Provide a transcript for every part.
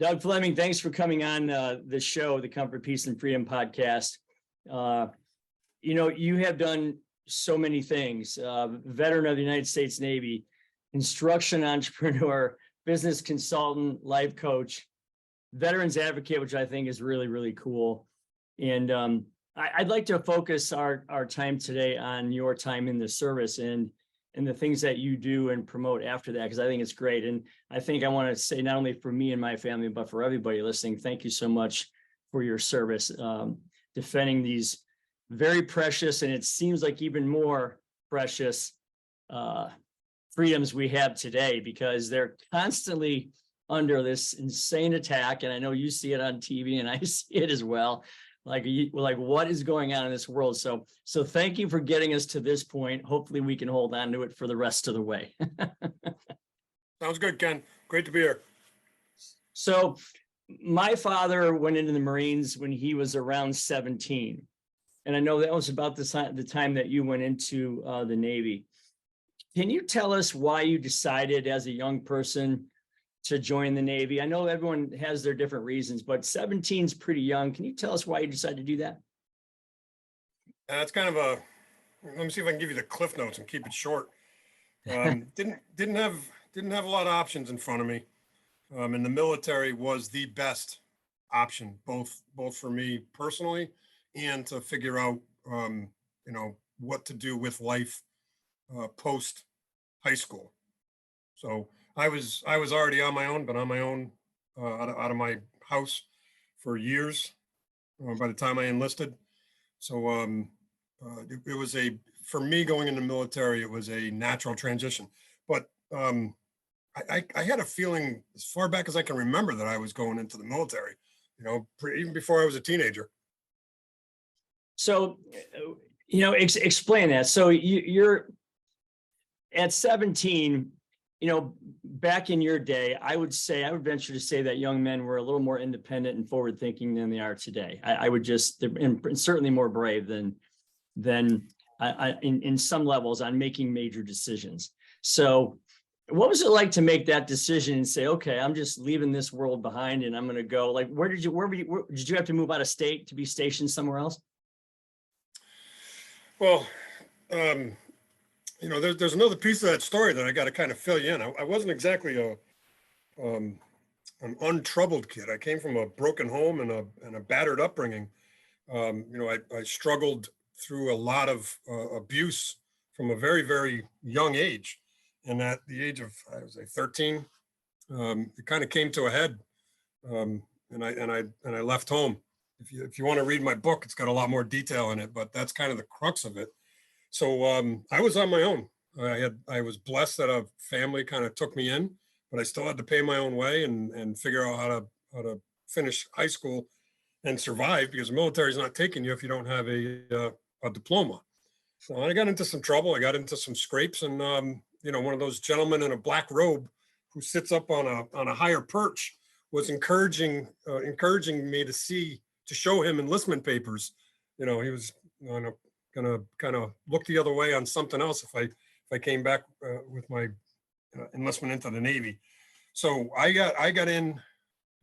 Doug Fleming, thanks for coming on the show, the Comfort, Peace, and Freedom podcast. You have done so many things. Veteran of the United States Navy, instruction entrepreneur, business consultant, life coach, veterans advocate, which I think is really, really cool. And I'd like to focus our time today on your time in the service and the things that you do and promote after that, because I think it's great. And I think I want to say, not only for me and my family, but for everybody listening, thank you so much for your service, defending these very precious, and it seems like even more precious freedoms we have today, because they're constantly under this insane attack. And I know you see it on TV and I see it as well. Like what is going on in this world? So thank you for getting us to this point. Hopefully we can hold on to it for the rest of the way. Sounds good, Ken. Great to be here. So my father went into the Marines when he was around 17. And I know that was about the time that you went into the Navy. Can you tell us why you decided as a young person to join the Navy? I know everyone has their different reasons, but 17 is pretty young. Can you tell us why you decided to do that? It's kind of let me see if I can give you the cliff notes and keep it short. Didn't have a lot of options in front of me. And the military was the best option, both for me personally and to figure out, what to do with life post high school. So I was already on my own, but on my own out of my house for years by the time I enlisted. So it was for me going in the military, it was a natural transition. But I had a feeling as far back as I can remember that I was going into the military, even before I was a teenager. So, explain that. So you're at 17, back in your day, I would venture to say that young men were a little more independent and forward thinking than they are today. I would and certainly more brave than in some levels on making major decisions. So what was it like to make that decision and say, okay, I'm just leaving this world behind and I'm going to go, like, did you have to move out of state to be stationed somewhere else? Well, there's another piece of that story that I got to kind of fill you in. I wasn't exactly an untroubled kid. I came from a broken home and a battered upbringing. I struggled through a lot of abuse from a very, very young age. And at the age of, I was 13, it kind of came to a head. And I left home. If you want to read my book, it's got a lot more detail in it, but that's kind of the crux of it. So I was on my own. I was blessed that a family kind of took me in, but I still had to pay my own way and figure out how to finish high school and survive, because the military is not taking you if you don't have a diploma. So I got into some trouble. I got into some scrapes, and one of those gentlemen in a black robe who sits up on a higher perch was encouraging me to show him enlistment papers. He was gonna kind of look the other way on something else if I came back with my enlistment into the Navy. So I got in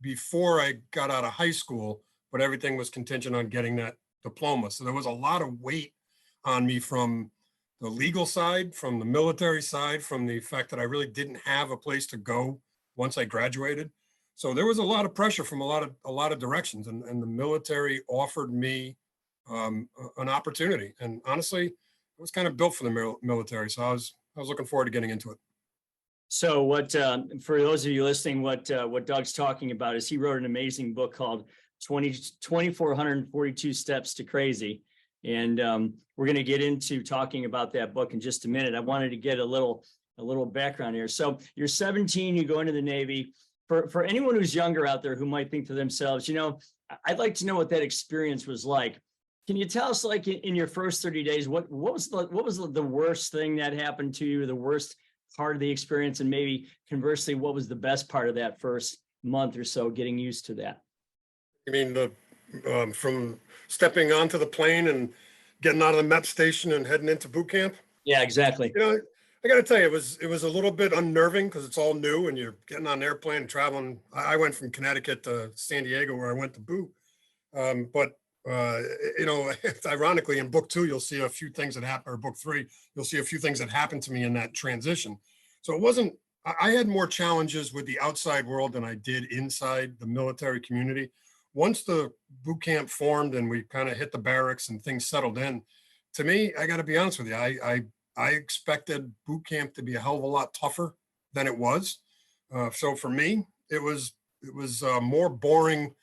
before I got out of high school, but everything was contingent on getting that diploma. So there was a lot of weight on me from the legal side, from the military side, from the fact that I really didn't have a place to go once I graduated. So there was a lot of pressure from a lot of directions, and the military offered me an opportunity. And honestly, it was kind of built for the military. So I was looking forward to getting into it. So what, for those of you listening, what Doug's talking about is he wrote an amazing book called 2,442 Steps to Crazy. And we're going to get into talking about that book in just a minute. I wanted to get a little background here. So you're 17, you go into the Navy. For anyone who's younger out there who might think to themselves, I'd like to know what that experience was like. Can you tell us, like in your first 30 days, what was the worst thing that happened to you, the worst part of the experience, and maybe conversely, what was the best part of that first month or so, getting used to that? I mean, from stepping onto the plane and getting out of the MEP station and heading into boot camp? Yeah, exactly. I got to tell you, it was a little bit unnerving because it's all new and you're getting on an airplane and traveling. I went from Connecticut to San Diego where I went to boot. But you know, ironically, in book 2, you'll see a few things that happen, or book 3, you'll see a few things that happened to me in that transition. So it wasn't. I had more challenges with the outside world than I did inside the military community. Once the boot camp formed and we kind of hit the barracks and things settled in, to me, I got to be honest with you, I expected boot camp to be a hell of a lot tougher than it was. So for me, it was more boring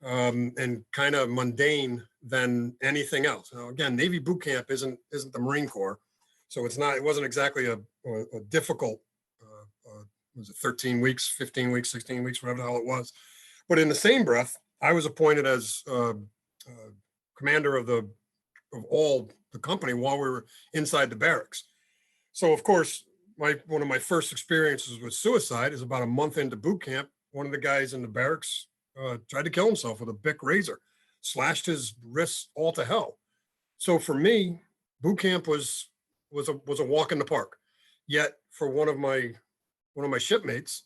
and kind of mundane than anything else. Now, again, Navy boot camp isn't the Marine Corps, so it wasn't exactly a difficult. Was it 13 weeks, 15 weeks, 16 weeks, whatever the hell it was? But in the same breath, I was appointed as commander of all the company while we were inside the barracks. So of course, one of my first experiences with suicide is about a month into boot camp. One of the guys in the barracks tried to kill himself with a Bic razor, slashed his wrists all to hell. So for me, boot camp was a walk in the park. Yet for one of my shipmates,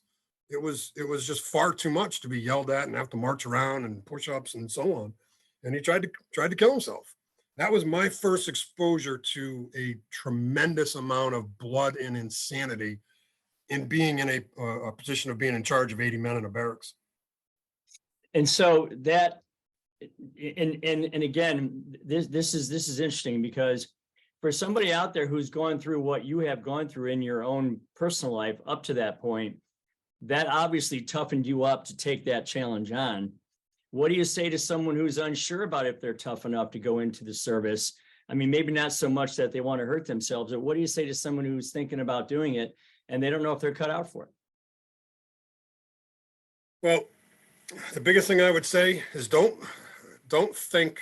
it was just far too much to be yelled at and have to march around and push-ups and so on. And he tried to kill himself. That was my first exposure to a tremendous amount of blood and insanity in being in a position of being in charge of 80 men in a barracks. And so that, and again, this is interesting because for somebody out there who's going through what you have gone through in your own personal life up to that point, that obviously toughened you up to take that challenge on. What do you say to someone who's unsure about if they're tough enough to go into the service? I mean, maybe not so much that they want to hurt themselves, but what do you say to someone who's thinking about doing it and they don't know if they're cut out for it? Well, the biggest thing I would say is don't think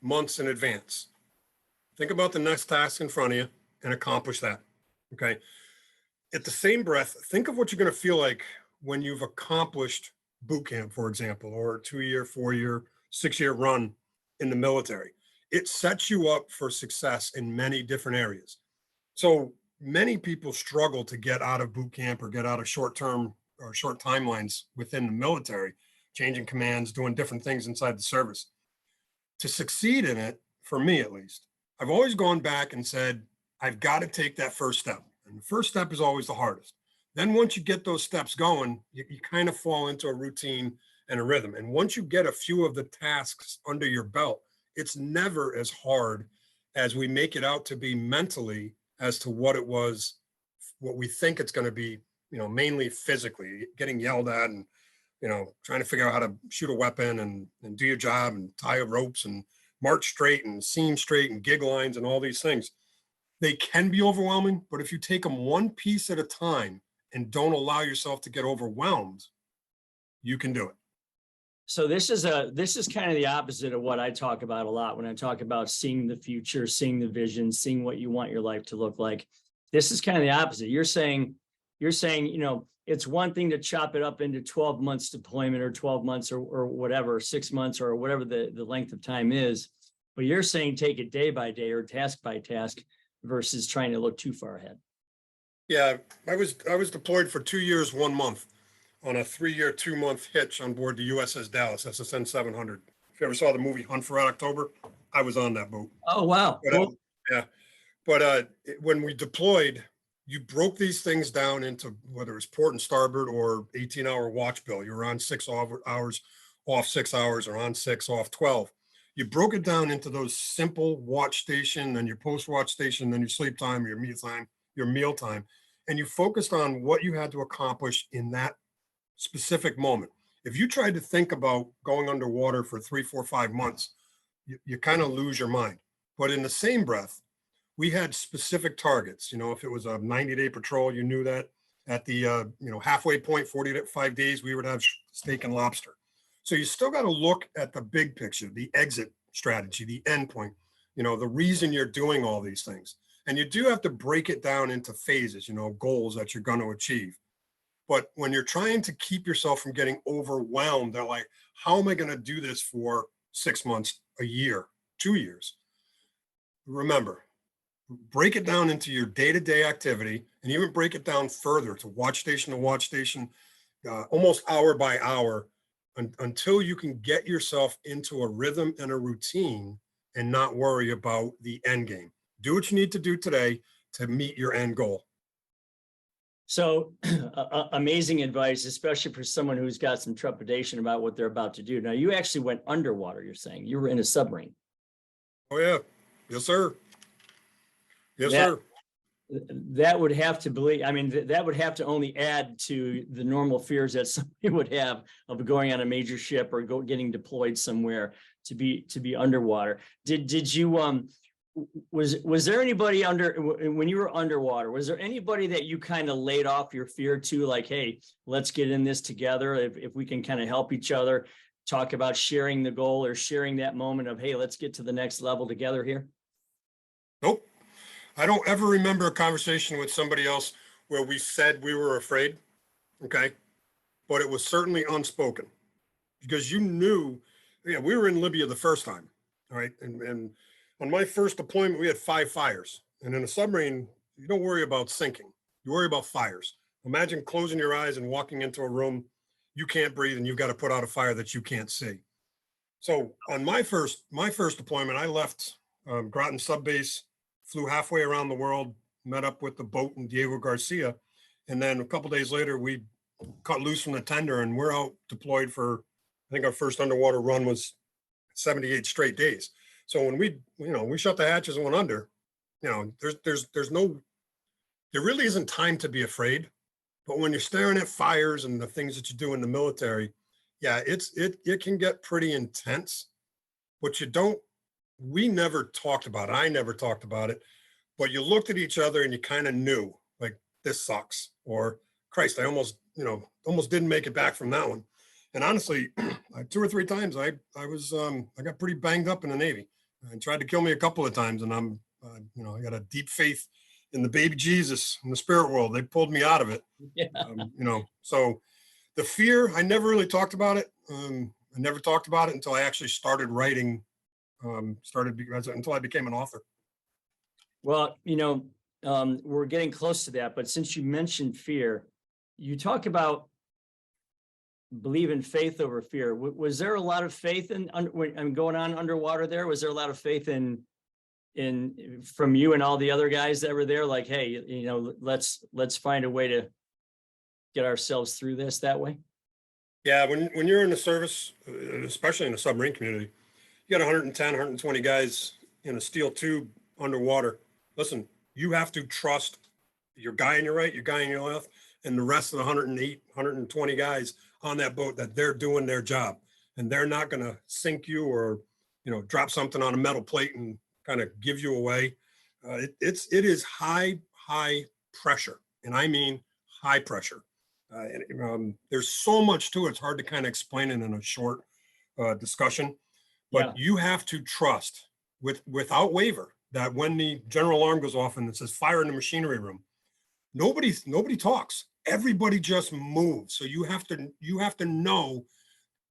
months in advance. Think about the next task in front of you and accomplish that. Okay. At the same breath, think of what you're going to feel like when you've accomplished boot camp, for example, or a 2-year, 4-year, 6-year run in the military. It sets you up for success in many different areas. So many people struggle to get out of boot camp or get out of short-term or short timelines within the military, changing commands, doing different things inside the service. To succeed in it, for me at least, I've always gone back and said, I've got to take that first step. And the first step is always the hardest. Then once you get those steps going, you kind of fall into a routine and a rhythm. And once you get a few of the tasks under your belt, it's never as hard as we make it out to be mentally as to what it was, what we think it's going to be, mainly physically, getting yelled at and, trying to figure out how to shoot a weapon and do your job and tie ropes and march straight and seam straight and gig lines and all these things. They can be overwhelming, but if you take them one piece at a time and don't allow yourself to get overwhelmed, you can do it. So this is kind of the opposite of what I talk about a lot when I talk about seeing the future, seeing the vision, seeing what you want your life to look like. This is kind of the opposite. You're saying, it's one thing to chop it up into 12 months deployment or 12 months or whatever, 6 months or whatever the length of time is. But you're saying take it day by day or task by task versus trying to look too far ahead. Yeah, I was deployed for 2 years, 1 month on a 3-year, 2-month hitch on board the USS Dallas, SSN 700. If you ever saw the movie Hunt for Red October, I was on that boat. Oh, wow. But, cool. Yeah. But when we deployed, you broke these things down into whether it's port and starboard or 18-hour watch bill. You were on 6 hours, off 6 hours, or on 6, off 12. You broke it down into those simple watch station, then your post-watch station, then your sleep time, your meal time, and you focused on what you had to accomplish in that specific moment. If you tried to think about going underwater for 3, 4, 5 months, you kind of lose your mind. But in the same breath, we had specific targets. If it was a 90-day patrol, you knew that at the halfway point, 45 days, we would have steak and lobster. So you still got to look at the big picture, the exit strategy, the end point, the reason you're doing all these things. And you do have to break it down into phases, goals that you're going to achieve. But when you're trying to keep yourself from getting overwhelmed, they're like, how am I going to do this for 6 months, a year, 2 years? Remember, break it down into your day-to-day activity, and even break it down further to watch station, almost hour by hour, until you can get yourself into a rhythm and a routine and not worry about the end game. Do what you need to do today to meet your end goal. So amazing advice, especially for someone who's got some trepidation about what they're about to do. Now, you actually went underwater, you're saying. You were in a submarine. Oh, yeah. Yes, sir. Yes, That sir. that would have to believe, I mean, that would have to only add to the normal fears that somebody would have of going on a major ship or getting deployed somewhere to be underwater. Did you was there anybody when you were underwater, was there anybody that you kind of laid off your fear to, like, hey, let's get in this together, if we can kind of help each other, talk about sharing the goal or sharing that moment of, hey, let's get to the next level together here? Nope. I don't ever remember a conversation with somebody else where we said we were afraid. Okay. But it was certainly unspoken, because you knew, yeah, we were in Libya the first time. All right. And on my first deployment, we had 5 fires. And in a submarine, you don't worry about sinking. You worry about fires. Imagine closing your eyes and walking into a room, you can't breathe, and you've got to put out a fire that you can't see. So on my first deployment, I left Groton Sub Base, flew halfway around the world, met up with the boat in Diego Garcia. And then a couple days later, we cut loose from the tender and we're out deployed for, I think our first underwater run was 78 straight days. So when we shut the hatches and went under, there's no, there really isn't time to be afraid. But when you're staring at fires and the things that you do in the military, yeah, it can get pretty intense. But we never talked about it. I never talked about it, but you looked at each other and you kind of knew, like, this sucks, or Christ, I almost didn't make it back from that one. And honestly, 2 or 3 times I got pretty banged up in the Navy. It tried to kill me a couple of times, and I got a deep faith in the baby Jesus, in the spirit world. They pulled me out of it. Yeah. So the fear, I never really talked about it. I never talked about it until I actually started writing, until I became an author. Well, we're getting close to that, but since you mentioned fear, you talk about believe in faith over fear. Was there a lot of faith in going on underwater there? Was there a lot of faith in from you and all the other guys that were there? Like, hey, let's find a way to get ourselves through this that way? Yeah, when you're in the service, especially in the submarine community, you got 110, 120 guys in a steel tube underwater. Listen, you have to trust your guy on your right, your guy on your left, and the rest of the 108, 120 guys on that boat, that they're doing their job, and they're not going to sink you or, drop something on a metal plate and kind of give you away. It is high pressure, and I mean high pressure. There's so much to it. It's hard to kind of explain it in a short discussion, but you have to trust without waiver that when the general alarm goes off and it says fire in the machinery room, nobody talks. Everybody just moves. So you have to know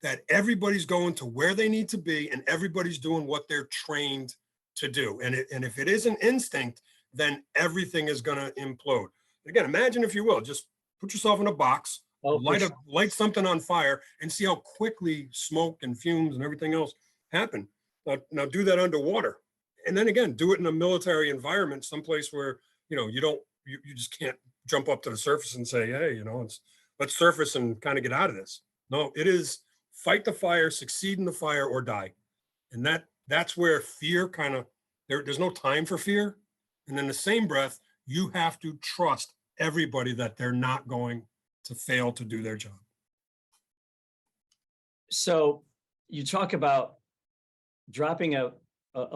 that everybody's going to where they need to be, and everybody's doing what they're trained to do. And if it is an instinct, then everything is going to implode. Again, imagine, if you will, just put yourself in a box, light something on fire, and see how quickly smoke and fumes and everything else happen. Now do that underwater. And then again, do it in a military environment, someplace where, you just can't jump up to the surface and say, hey, let's surface and kind of get out of this. No, it is fight the fire, succeed in the fire, or die. And that's where fear there's no time for fear. And in the same breath, you have to trust everybody that they're not going to fail to do their job. So you talk about dropping a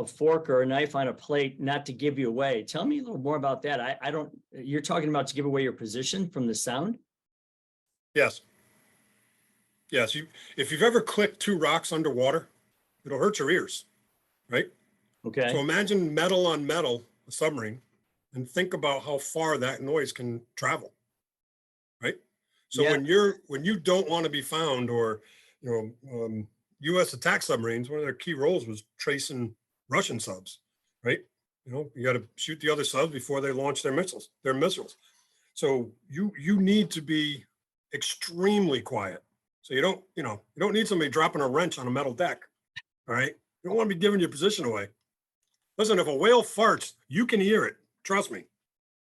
fork or a knife on a plate, not to give you away. Tell me a little more about that. You're talking about to give away your position from the sound? Yes. If you've ever clicked 2 rocks underwater, it'll hurt your ears, right? Okay. So imagine metal on metal, a submarine, and think about how far that noise can travel, right? So when you don't want to be found, or, U.S. attack submarines, one of their key roles was tracing Russian subs, right? You got to shoot the other subs before they launch their missiles. So you need to be extremely quiet. So you don't need somebody dropping a wrench on a metal deck. All right. You don't want to be giving your position away. Listen, if a whale farts, you can hear it. Trust me.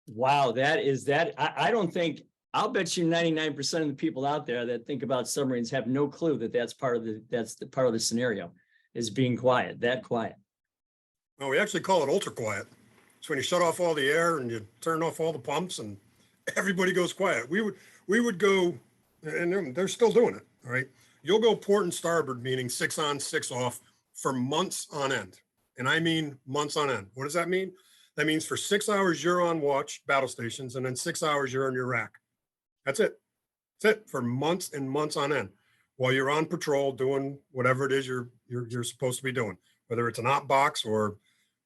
Wow, I don't think, I'll bet you 99% of the people out there that think about submarines have no clue that that's part of the scenario, is being quiet, that quiet. No, we actually call it ultra quiet. It's when you shut off all the air and you turn off all the pumps and everybody goes quiet. We would go, and they're still doing it. All right. You'll go port and starboard, meaning 6 on, 6 off for months on end. And I mean months on end. What does that mean? That means for 6 hours, you're on watch, battle stations, and then 6 hours, you're in your rack. That's it. That's it for months and months on end while you're on patrol doing whatever it is you're supposed to be doing, whether it's an op box or,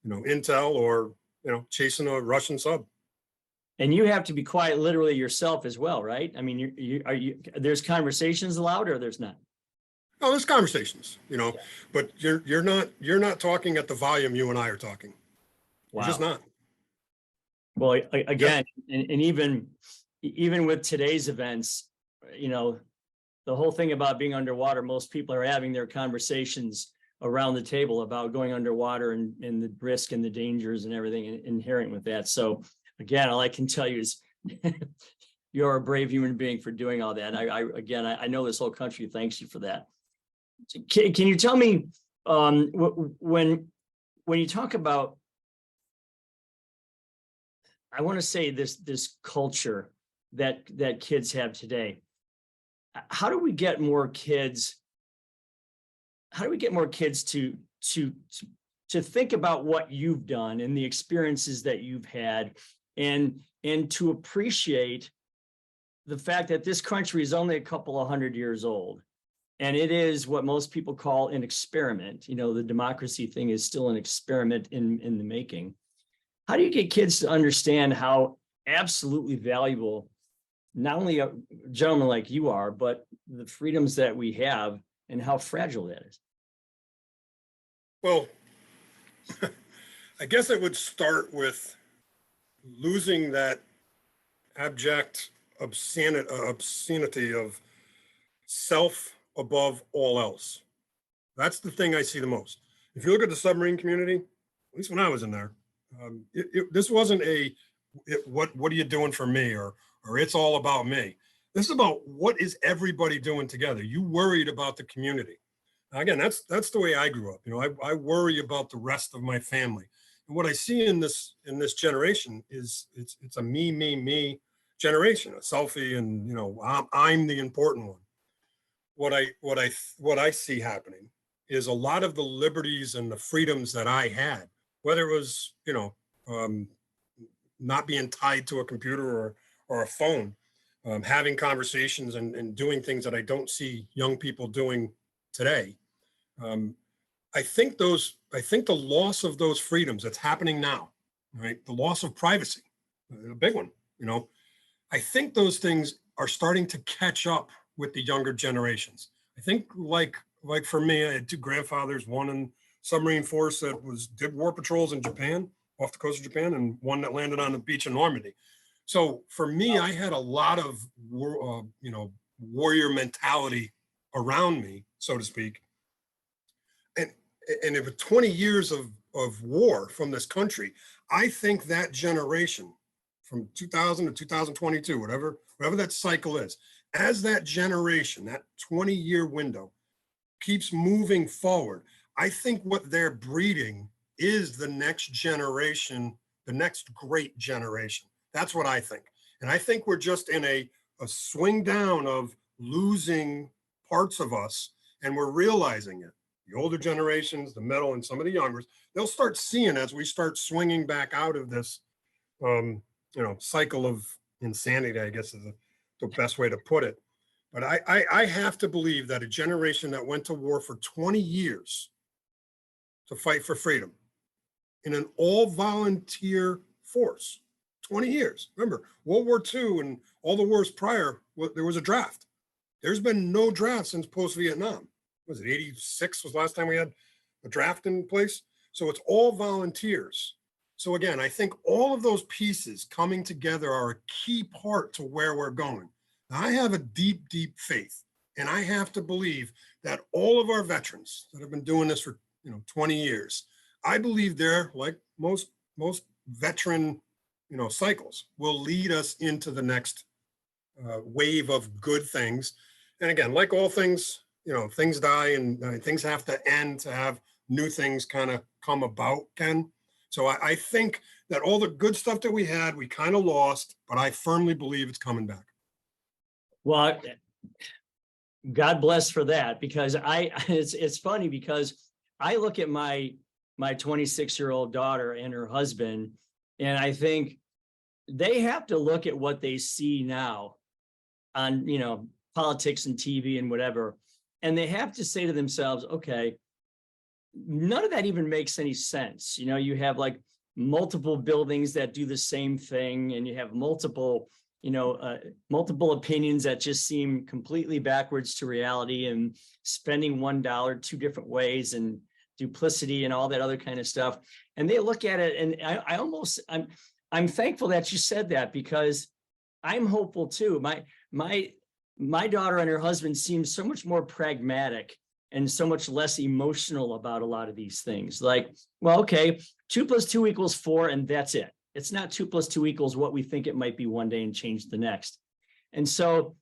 intel or, chasing a Russian sub. And you have to be quiet literally yourself as well, right? I mean, there's conversations allowed or there's not? Oh, there's conversations, but you're not talking at the volume you and I are talking. Wow. You're just not. Well, again, and even with today's events, the whole thing about being underwater, most people are having their conversations around the table about going underwater and the risk and the dangers and everything inherent with that. So again, all I can tell you is you're a brave human being for doing all that. I know this whole country thanks you for that. Can you tell me when you talk about, I want to say this culture that kids have today, how do we get more kids to think about what you've done and the experiences that you've had and to appreciate the fact that this country is only a couple of 100 years old and it is what most people call an experiment. The democracy thing is still an experiment in the making. How do you get kids to understand how absolutely valuable not only a gentleman like you are, but the freedoms that we have and how fragile that is? Well, I guess it would start with losing that abject obscenity of self above all else. That's the thing I see the most. If you look at the submarine community, at least when I was in there, this wasn't what are you doing for me or it's all about me. This is about what is everybody doing together. You worried about the community. Again, that's the way I grew up. I worry about the rest of my family. And what I see in this generation is it's a me generation, a selfie, and I'm the important one. What I see happening is a lot of the liberties and the freedoms that I had, whether it was not being tied to a computer or a phone, having conversations and doing things that I don't see young people doing today. I think the loss of those freedoms that's happening now, right? The loss of privacy, a big one. I think those things are starting to catch up with the younger generations. I think like for me, I had 2 grandfathers, one in submarine force that did war patrols in Japan, off the coast of Japan, and one that landed on the beach in Normandy. So for me, I had a lot of warrior mentality around me, so to speak. And if 20 years of war from this country, I think that generation from 2000 to 2022, whatever that cycle is, as that generation, that 20-year window keeps moving forward, I think what they're breeding is the next generation, the next great generation. That's what I think. And I think we're just in a swing down of losing parts of us, and we're realizing it. The older generations, the middle, and some of the youngers, they'll start seeing as we start swinging back out of this, cycle of insanity, I guess is the best way to put it. But I have to believe that a generation that went to war for 20 years to fight for freedom in an all-volunteer force, 20 years. Remember, World War II and all the wars prior, there was a draft. There's been no draft since post-Vietnam. Was it 86 was the last time we had a draft in place? So it's all volunteers. So again, I think all of those pieces coming together are a key part to where we're going. I have a deep, deep faith, and I have to believe that all of our veterans that have been doing this for 20 years, I believe they're like most veteran cycles will lead us into the next wave of good things. And again, like all things, things die and things have to end to have new things kind of come about, Ken. So I think that all the good stuff that we had, we kind of lost, but I firmly believe it's coming back. Well, God bless for that, because it's funny because I look at my 26-year-old daughter and her husband, and I think they have to look at what they see now on, politics and TV and whatever. And they have to say to themselves, okay, none of that even makes any sense. You have like multiple buildings that do the same thing, and you have multiple opinions that just seem completely backwards to reality, and spending $1 two different ways, and duplicity and all that other kind of stuff. And they look at it, and I'm thankful that you said that, because I'm hopeful too. My daughter and her husband seem so much more pragmatic and so much less emotional about a lot of these things. Like, well, okay, 2 + 2 = 4, and that's it. It's not 2 + 2 = what we think it might be one day and change the next. And so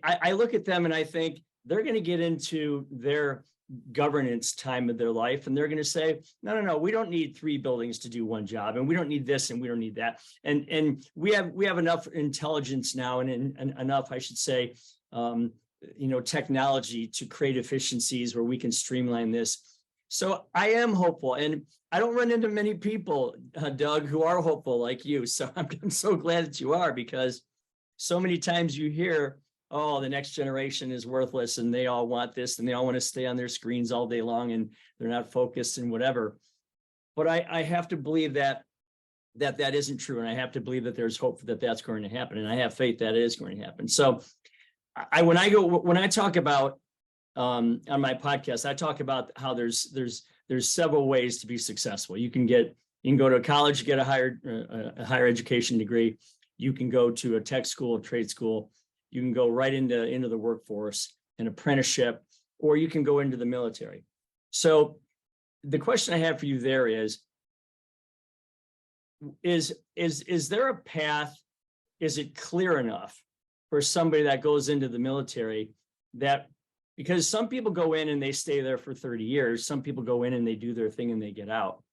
I look at them and I think they're going to get into their governance time of their life, and they're going to say, no, we don't need 3 buildings to do one job, and we don't need this, and we don't need that. And we have enough intelligence now, and enough, I should say, technology to create efficiencies where we can streamline this. So I am hopeful, and I don't run into many people, Doug, who are hopeful like you. So I'm so glad that you are, because so many times you hear, oh, the next generation is worthless, and they all want this, and they all want to stay on their screens all day long, and they're not focused and whatever. But I have to believe that isn't true, and I have to believe that there's hope that that's going to happen, and I have faith that it is going to happen. So when I talk about on my podcast, I talk about how there's several ways to be successful. You can go to college, get a higher education degree. You can go to a tech school, a trade school. You can go right into the workforce, an apprenticeship, or you can go into the military. So the question I have for you there is there a path? Is it clear enough for somebody that goes into the military? That, because some people go in and they stay there for 30 years. Some people go in and they do their thing and they get out.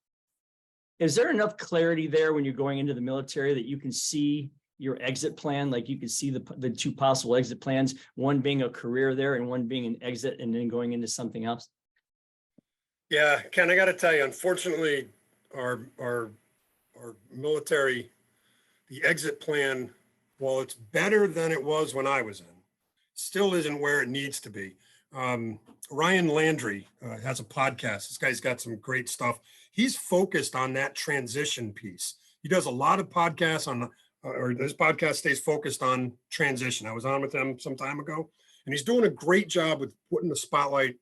Is there enough clarity there when you're going into the military that you can see your exit plan? Like, you can see the 2 possible exit plans, one being a career there and one being an exit and then going into something else? Yeah, Ken, I got to tell you, unfortunately, our military, the exit plan, while it's better than it was when I was in, still isn't where it needs to be. Ryan Landry has a podcast. This guy's got some great stuff. He's focused on that transition piece. He does a lot of podcasts or this podcast stays focused on transition. I was on with him some time ago, and he's doing a great job with putting the spotlight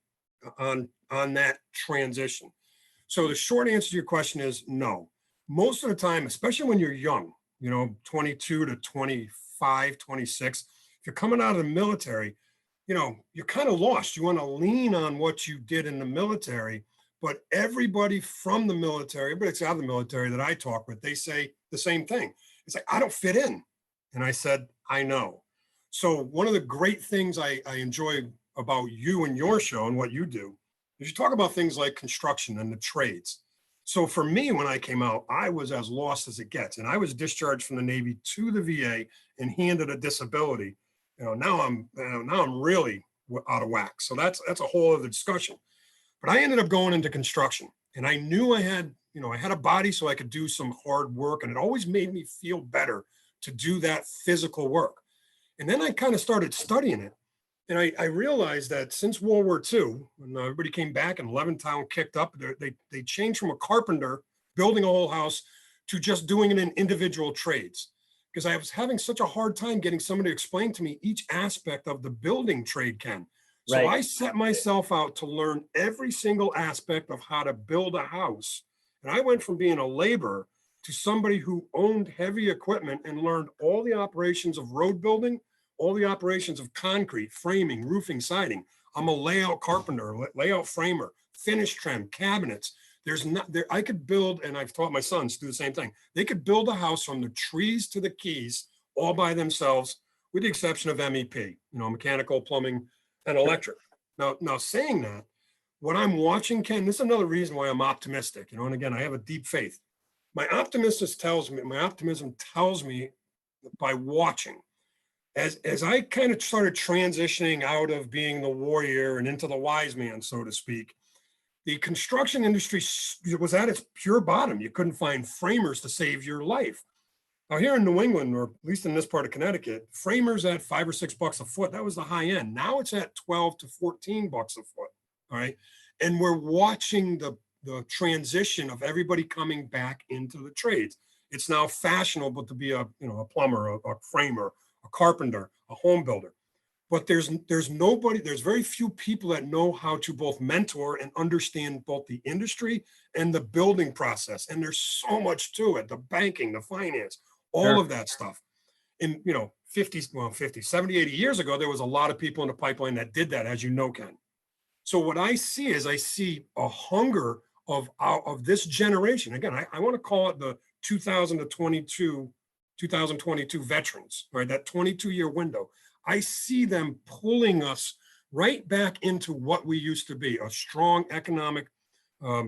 on that transition. So the short answer to your question is no. Most of the time, especially when you're young, 22 to 25, 26, if you're coming out of the military, you're kind of lost. You want to lean on what you did in the military, but everybody from the military, everybody out of the military that I talk with, they say the same thing. It's like, I don't fit in. And I said, I know. So one of the great things I enjoy about you and your show and what you do is you talk about things like construction and the trades. So for me, when I came out, I was as lost as it gets. And I was discharged from the Navy to the VA and handed a disability. Now I'm really out of whack. So that's a whole other discussion. But I ended up going into construction, and I knew I had a body so I could do some hard work, and it always made me feel better to do that physical work. And then I kind of started studying it. And I realized that since World War II, when everybody came back and Levittown kicked up, they changed from a carpenter building a whole house to just doing it in individual trades. Because I was having such a hard time getting somebody to explain to me each aspect of the building trade, Ken. So Right. I set myself out to learn every single aspect of how to build a house. And I went from being a laborer to somebody who owned heavy equipment and learned all the operations of road building, all the operations of concrete, framing, roofing, siding. I'm a layout carpenter, layout framer, finish trim, cabinets. There's not there. I could build, and I've taught my sons to do the same thing. They could build a house from the trees to the keys all by themselves, with the exception of MEP, mechanical, plumbing, and electric. Now saying that, what I'm watching, Ken, this is another reason why I'm optimistic, and again, I have a deep faith. My optimism tells me by watching, as I kind of started transitioning out of being the warrior and into the wise man, so to speak, the construction industry was at its pure bottom. You couldn't find framers to save your life. Now here in New England, or at least in this part of Connecticut, framers at $5 or $6 a foot. That was the high end. Now it's at 12 to 14 bucks a foot. All right. And we're watching the transition of everybody coming back into the trades. It's now fashionable to be a plumber, a framer, a carpenter, a home builder. But there's very few people that know how to both mentor and understand both the industry and the building process. And there's so much to it, the banking, the finance, all of that stuff. In 70, 80 years ago, there was a lot of people in the pipeline that did that, as you know, Ken. So what I see is a hunger of this generation. Again, I want to call it the 2022 veterans, right? That 22-year window. I see them pulling us right back into what we used to be, a strong economic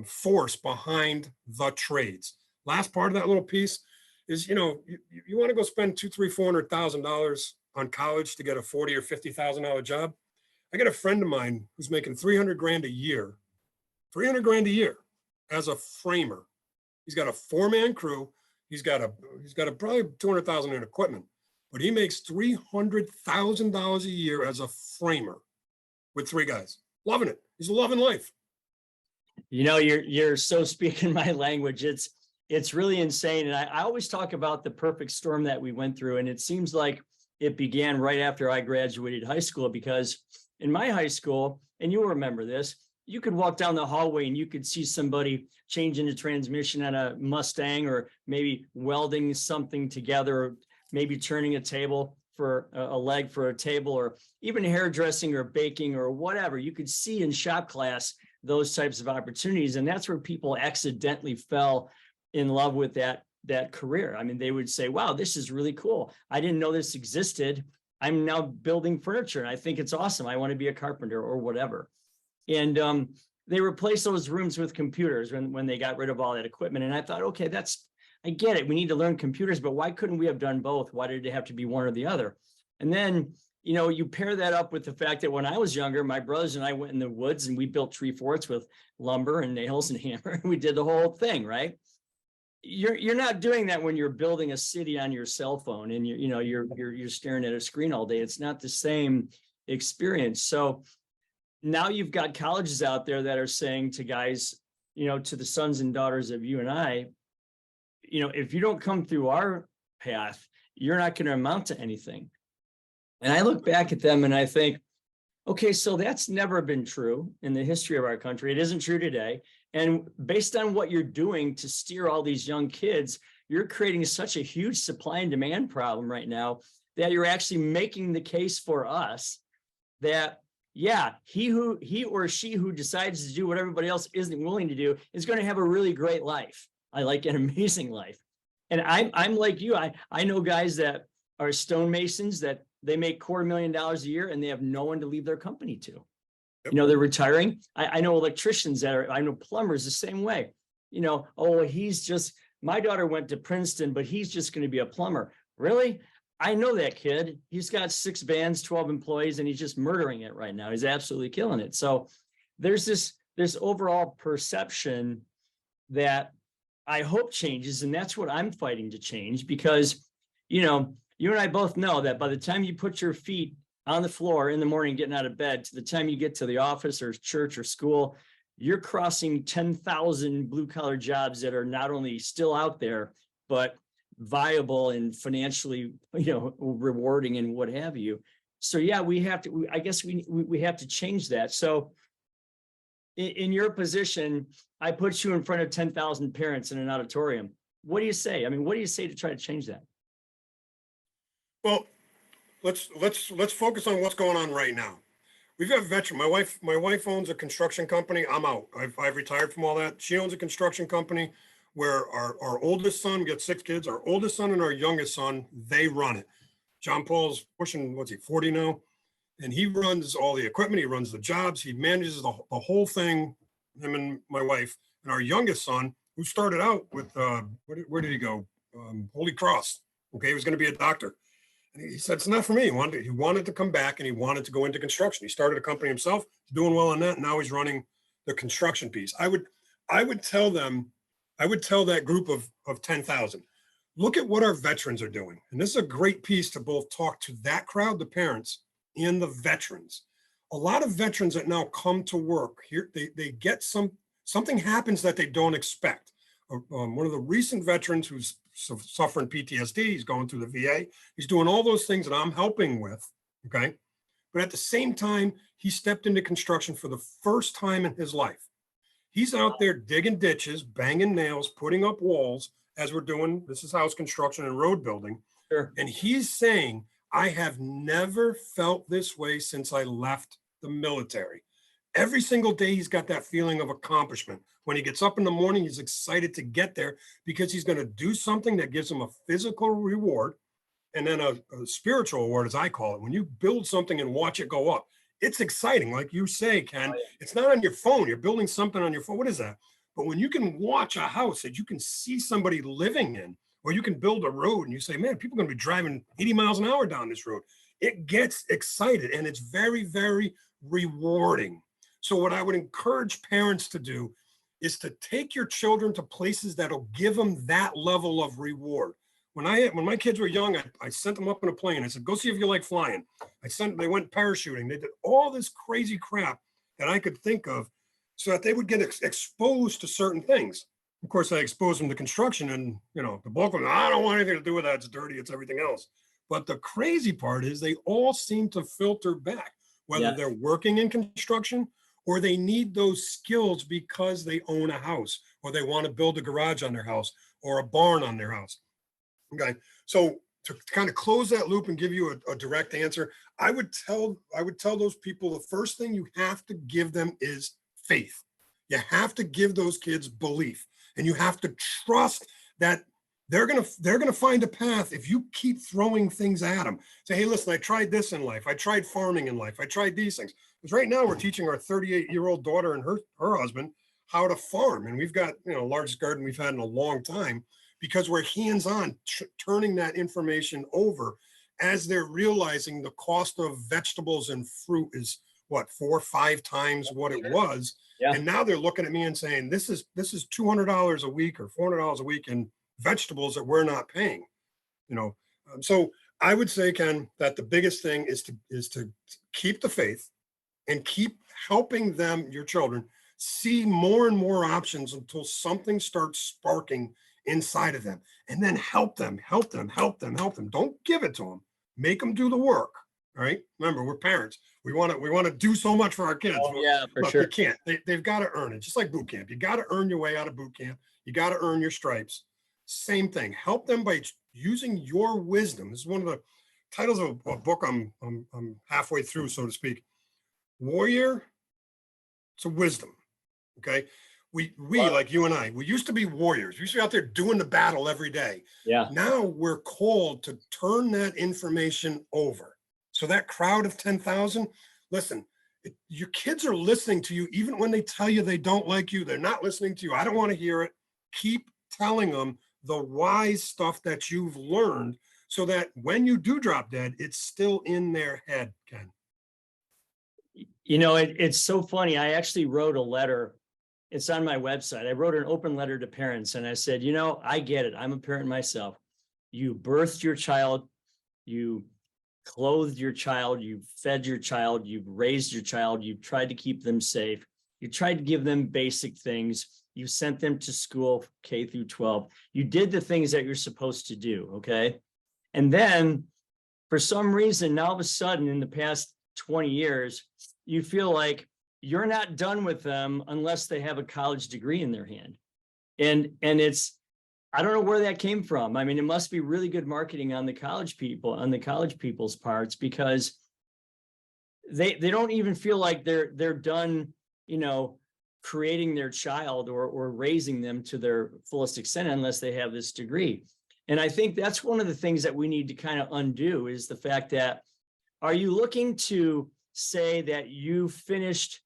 force behind the trades. Last part of that little piece is, you want to go spend $200,000, $400,000 on college to get a $40,000 or $50,000 job. I got a friend of mine who's making $300,000 a year, as a framer. He's got a 4-man crew. He's got probably $200,000 in equipment, but he makes $300,000 a year as a framer with 3 guys. Loving it. He's loving life. You're so speaking my language. It's really insane. And I always talk about the perfect storm that we went through. And it seems like it began right after I graduated high school, because in my high school, and you'll remember this, you could walk down the hallway and you could see somebody changing the transmission on a Mustang, or maybe welding something together, or maybe turning a table for a leg for a table, or even hairdressing or baking or whatever. You could see in shop class those types of opportunities. And that's where people accidentally fell in love with that career. I mean, they would say, wow, this is really cool. I didn't know this existed. I'm now building furniture and I think it's awesome. I want to be a carpenter or whatever. And they replaced those rooms with computers when they got rid of all that equipment. And I thought, okay, I get it. We need to learn computers, but why couldn't we have done both? Why did it have to be one or the other? And then, you pair that up with the fact that when I was younger, my brothers and I went in the woods and we built tree forts with lumber and nails and hammer. We did the whole thing, right? You're not doing that when you're building a city on your cell phone and you're staring at a screen all day. It's not the same experience. So now you've got colleges out there that are saying to guys, to the sons and daughters of you and I, if you don't come through our path, you're not going to amount to anything. And I look back at them and I think, okay, so that's never been true in the history of our country. It isn't true today. And based on what you're doing to steer all these young kids, you're creating such a huge supply and demand problem right now that you're actually making the case for us that, yeah, he or she who decides to do what everybody else isn't willing to do is going to have a really great life. I like an amazing life. And I'm like you. I know guys that are stonemasons that they make $250,000 a year and they have no one to leave their company to. Yep. They're retiring. I know electricians I know plumbers the same way. My daughter went to Princeton, but he's just going to be a plumber. Really? I know that kid. He's got 6 vans, 12 employees, and he's just murdering it right now. He's absolutely killing it. So there's this overall perception that I hope changes. And that's what I'm fighting to change, because, you and I both know that by the time you put your feet on the floor in the morning, getting out of bed, to the time you get to the office or church or school, you're crossing 10,000 blue collar jobs that are not only still out there, but viable and financially, rewarding and what have you. So yeah, we have to change that. So in your position, I put you in front of 10,000 parents in an auditorium. what do you say? I mean, what do you say to try to change that? Well, let's focus on what's going on right now. We've got veteran. My wife owns a construction company. I'm out. I've retired from all that. She owns a construction company where our oldest son, we got 6 kids. Our oldest son and our youngest son, they run it. John Paul's pushing, what's he, 40 now? And he runs all the equipment. He runs the jobs. He manages the whole thing, him and my wife. And our youngest son, who started out with, where did he go? Holy Cross. Okay, he was going to be a doctor. And he said, it's not for me. He wanted to come back and he wanted to go into construction. He started a company himself, doing well on that. And now he's running the construction piece. I would tell that group of 10,000, look at what our veterans are doing. And this is a great piece to both talk to that crowd, the parents, and the veterans. A lot of veterans that now come to work here, they get something happens that they don't expect. One of the recent veterans who's suffering PTSD, he's going through the VA, he's doing all those things that I'm helping with, okay? But at the same time, he stepped into construction for the first time in his life. He's out there digging ditches, banging nails, putting up walls, as we're doing, this is house construction and road building. Sure. And he's saying, I have never felt this way since I left the military. Every single day, he's got that feeling of accomplishment. When he gets up in the morning, he's excited to get there because he's going to do something that gives him a physical reward and then a spiritual reward, as I call it. When you build something and watch it go up, it's exciting. Like you say, Ken, it's not on your phone. You're building something on your phone. What is that? But when you can watch a house that you can see somebody living in, or you can build a road and you say, man, people are going to be driving 80 miles an hour down this road. It gets excited and it's very, very rewarding. So what I would encourage parents to do is to take your children to places that'll give them that level of reward. When my kids were young, I sent them up in a plane. I said, go see if you like flying. They went parachuting. They did all this crazy crap that I could think of so that they would get exposed to certain things. Of course, I exposed them to construction and, the bulk of them, I don't want anything to do with that. It's dirty. It's everything else. But the crazy part is they all seem to filter back, whether they're working in construction or they need those skills because they own a house or they want to build a garage on their house or a barn on their house. Okay. So to kind of close that loop and give you a direct answer, I would tell those people the first thing you have to give them is faith. You have to give those kids belief, and you have to trust that they're gonna find a path if you keep throwing things at them. Say, hey, listen, I tried this in life. I tried farming in life. I tried these things. Because right now we're teaching our 38-year-old daughter and her husband how to farm, and we've got largest garden we've had in a long time because we're hands-on turning that information over as they're realizing the cost of vegetables and fruit is what, 4 or 5 times what it was. Yeah. And now they're looking at me and saying, this is $200 a week or $400 a week in vegetables that we're not paying. So I would say, Ken, that the biggest thing is to keep the faith and keep helping them, your children, see more and more options until something starts sparking inside of them, and then help them. Don't give it to them. Make them do the work. All right. Remember, we're parents. We want to do so much for our kids. Oh, yeah, for Look, sure. you can't. They've got to earn it. Just like boot camp. You got to earn your way out of boot camp. You got to earn your stripes. Same thing. Help them by using your wisdom. This is one of the titles of a book I'm halfway through, so to speak. Warrior to wisdom. Okay. We like you and I, we used to be warriors. We used to be out there doing the battle every day. Yeah. Now we're called to turn that information over. So that crowd of 10,000, listen, your kids are listening to you, even when they tell you they don't like you, they're not listening to you. I don't want to hear it. Keep telling them the wise stuff that you've learned so that when you do drop dead, it's still in their head, Ken. It's so funny. I actually wrote a letter. It's on my website. I wrote an open letter to parents and I said, I get it. I'm a parent myself. You birthed your child. You clothed your child. You fed your child. You've raised your child. You've tried to keep them safe. You tried to give them basic things. You sent them to school, K through 12. You did the things that you're supposed to do. Okay. And then for some reason, now all of a sudden in the past 20 years, you feel like you're not done with them unless they have a college degree in their hand. And it's I don't know where that came from. I mean, it must be really good marketing on the college people's parts, because they don't even feel like they're done, creating their child or raising them to their fullest extent unless they have this degree. And I think that's one of the things that we need to kind of undo, is the fact that, are you looking to say that you finished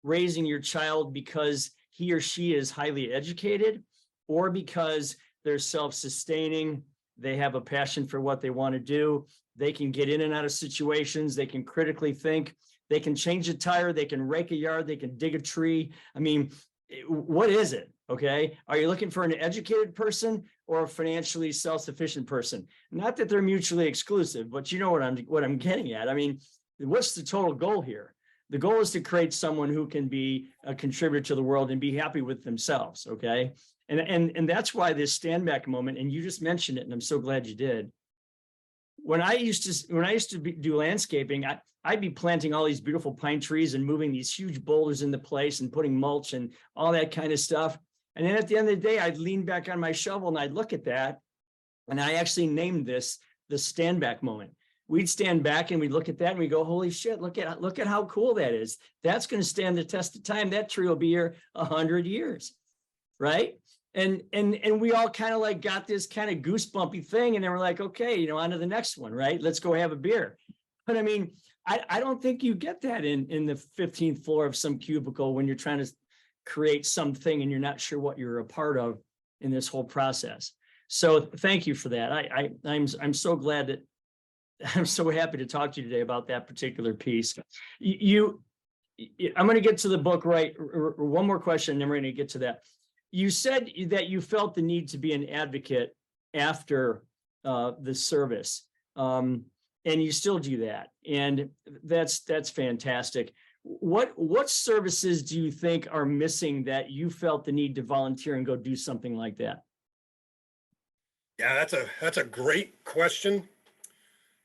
raising your child because he or she is highly educated, or because they're self-sustaining, they have a passion for what they want to do, they can get in and out of situations, they can critically think, they can change a tire, they can rake a yard, they can dig a tree? I mean, what is it? Okay. Are you looking for an educated person or a financially self-sufficient person? Not that they're mutually exclusive, but you know what I'm getting at. I mean, what's the total goal here? The goal is to create someone who can be a contributor to the world and be happy with themselves. Okay. And that's why this stand back moment, and you just mentioned it, and I'm so glad you did. When I used to do landscaping, I'd be planting all these beautiful pine trees and moving these huge boulders into place and putting mulch and all that kind of stuff. And then at the end of the day, I'd lean back on my shovel and I'd look at that. And I actually named this the stand back moment. We'd stand back and we'd look at that and we go, holy shit, look at how cool that is. That's going to stand the test of time. That tree will be here 100 years. Right. And we all kind of like got this kind of goosebumpy thing. And then we're like, okay, on to the next one. Right. Let's go have a beer. But I mean, I don't think you get that in the 15th floor of some cubicle when you're trying to create something and you're not sure what you're a part of in this whole process. So thank you for that. I'm so glad that I'm so happy to talk to you today about that particular piece. I'm going to get to the book, right? One more question, and then we're going to get to that. You said that you felt the need to be an advocate after the service, and you still do that, and that's fantastic. What services do you think are missing that you felt the need to volunteer and go do something like that? Yeah, that's a great question.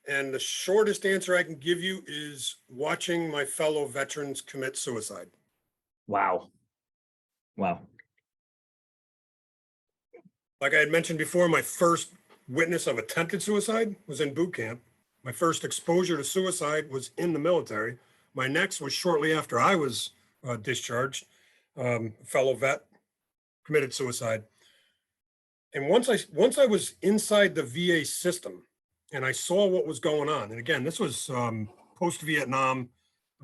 And the shortest answer I can give you is watching my fellow veterans commit suicide. Wow. Like I had mentioned before, my first witness of attempted suicide was in boot camp. My first exposure to suicide was in the military. My next was shortly after I was discharged. A fellow vet committed suicide. And once I was inside the VA system and I saw what was going on, and again, this was post-Vietnam,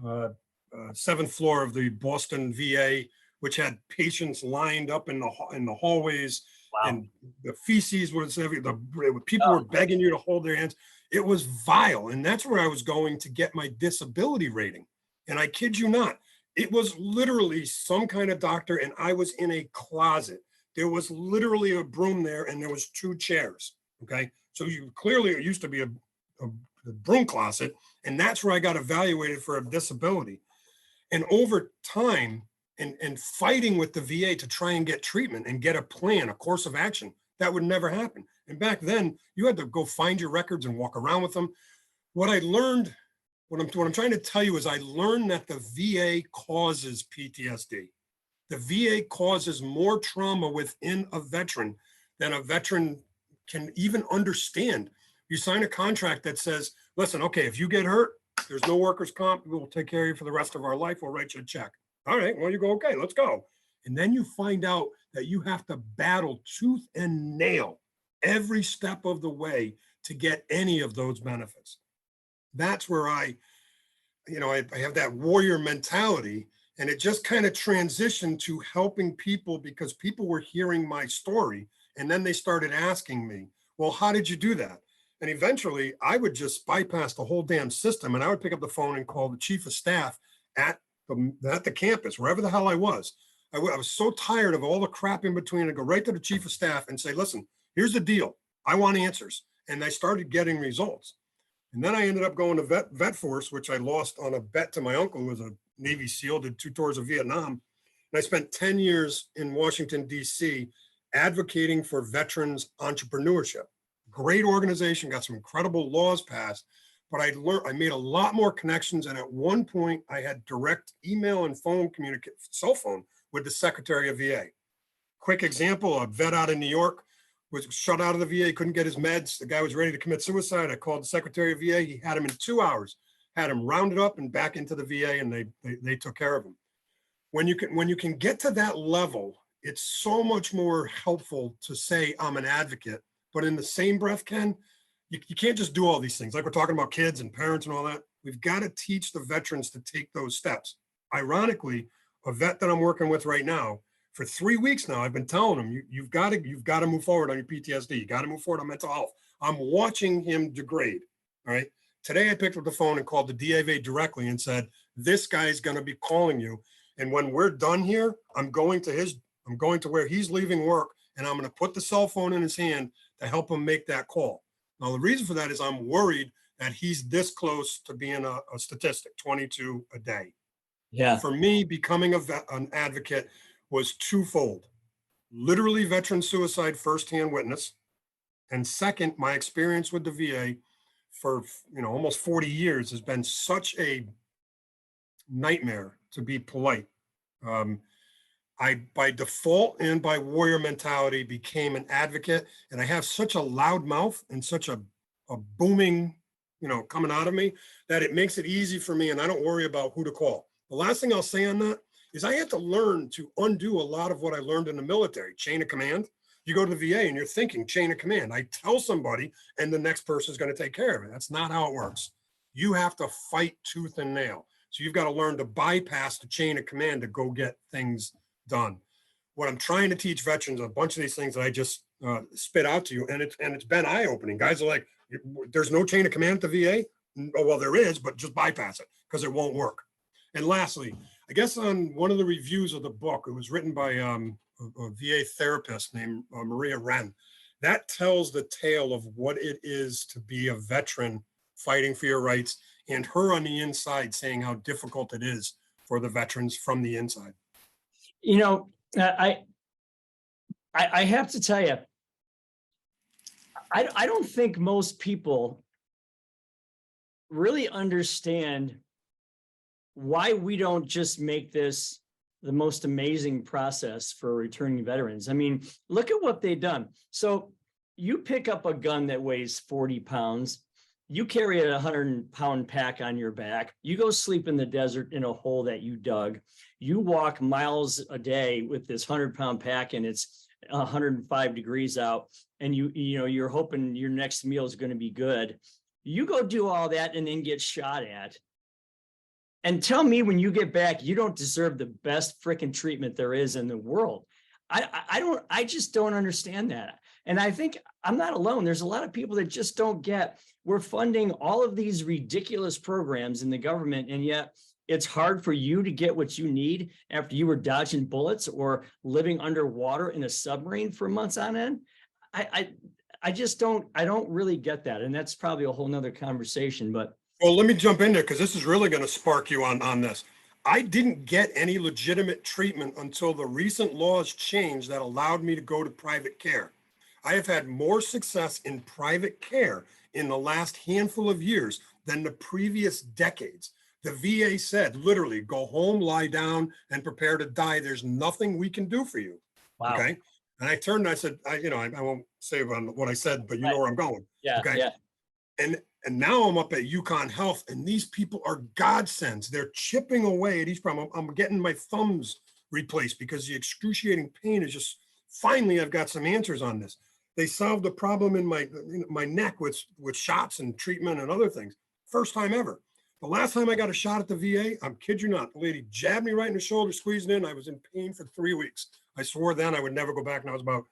7th floor of the Boston VA, which had patients lined up in the hallways. Wow. And the feces was people were begging you to hold their hands. It was vile. And that's where I was going to get my disability rating. And I kid you not, it was literally some kind of doctor, and I was in a closet. There was literally a broom there, and there was 2 chairs. Okay. So it used to be a broom closet. And that's where I got evaluated for a disability. And over time, and fighting with the VA to try and get treatment and get a plan, a course of action, that would never happen. And back then, you had to go find your records and walk around with them. What I learned, what I'm trying to tell you is I learned that the VA causes PTSD. The VA causes more trauma within a veteran than a veteran can even understand. You sign a contract that says, listen, okay, if you get hurt, there's no workers' comp, we'll take care of you for the rest of our life, we'll write you a check. All right, well, you go, okay, let's go. And then you find out that you have to battle tooth and nail every step of the way to get any of those benefits. That's where I have that warrior mentality, and it just kind of transitioned to helping people because people were hearing my story. And then they started asking me, well, how did you do that? And eventually I would just bypass the whole damn system, and I would pick up the phone and call the chief of staff at the campus, wherever the hell I was. I was so tired of all the crap in between. I'd go right to the chief of staff and say, listen, here's the deal. I want answers. And I started getting results. And then I ended up going to vet force, which I lost on a bet to my uncle, who was a Navy SEAL, did 2 tours of Vietnam. And I spent 10 years in Washington, D.C., advocating for veterans entrepreneurship. Great organization, got some incredible laws passed. But I made a lot more connections. And at one point I had direct email and cell phone with the Secretary of VA. Quick example, a vet out in New York was shut out of the VA, couldn't get his meds. The guy was ready to commit suicide. I called the Secretary of VA. He had him in 2 hours, had him rounded up and back into the VA, and they took care of him. When you can get to that level, it's so much more helpful to say I'm an advocate. But in the same breath, Ken, you can't just do all these things. Like we're talking about kids and parents and all that. We've got to teach the veterans to take those steps. Ironically, a vet that I'm working with right now, for 3 weeks now, I've been telling him, you've got to move forward on your PTSD. You got to move forward on mental health. I'm watching him degrade. All right. Today, I picked up the phone and called the DAV directly and said, this guy's going to be calling you. And when we're done here, I'm going to where he's leaving work, and I'm going to put the cell phone in his hand to help him make that call. Now, the reason for that is I'm worried that he's this close to being a statistic, 22 a day. Yeah. For me, becoming an advocate was twofold. Literally veteran suicide firsthand witness. And second, my experience with the VA for almost 40 years has been such a nightmare, to be polite. I, by default and by warrior mentality, became an advocate, and I have such a loud mouth and such a booming, coming out of me, that it makes it easy for me, and I don't worry about who to call. The last thing I'll say on that is I had to learn to undo a lot of what I learned in the military. Chain of command. You go to the VA and you're thinking chain of command. I tell somebody and the next person is going to take care of it. That's not how it works. You have to fight tooth and nail. So you've got to learn to bypass the chain of command to go get things done. What I'm trying to teach veterans, a bunch of these things that I just spit out to you, and it's been eye-opening. Guys are like, there's no chain of command at the VA? Oh, well, there is, but just bypass it because it won't work. And lastly, I guess on one of the reviews of the book, it was written by a VA therapist named Maria Wren. That tells the tale of what it is to be a veteran fighting for your rights, and her on the inside saying how difficult it is for the veterans from the inside. I have to tell you, I don't think most people really understand why we don't just make this the most amazing process for returning veterans. I mean, look at what they've done. So you pick up a gun that weighs 40 pounds, you carry a 100-pound pack on your back, you go sleep in the desert in a hole that you dug, you walk miles a day with this 100-pound pack, and it's 105 degrees out, and you're hoping your next meal is going to be good. You go do all that and then get shot at. And tell me when you get back, you don't deserve the best freaking treatment there is in the world. I just don't understand that. And I think I'm not alone. There's a lot of people that just don't get, we're funding all of these ridiculous programs in the government, and yet it's hard for you to get what you need after you were dodging bullets or living underwater in a submarine for months on end. I don't really get that. And that's probably a whole nother conversation, but. Well, let me jump in there because this is really going to spark you on this. I didn't get any legitimate treatment until the recent laws changed that allowed me to go to private care. I have had more success in private care in the last handful of years than the previous decades. The VA said, literally, go home, lie down, and prepare to die. There's nothing we can do for you. Wow. Okay. And I turned and I said, I won't say what I said, but you know where I'm going. Yeah. Okay. Yeah. And now I'm up at Yukon Health, and these people are godsends. They're chipping away at each problem. I'm getting my thumbs replaced because the excruciating pain is just, finally, I've got some answers on this. They solved a problem in my neck with shots and treatment and other things. First time ever. The last time I got a shot at the VA, I'm kid you not, the lady jabbed me right in the shoulder, squeezed in. I was in pain for 3 weeks. I swore then I would never go back. And I was about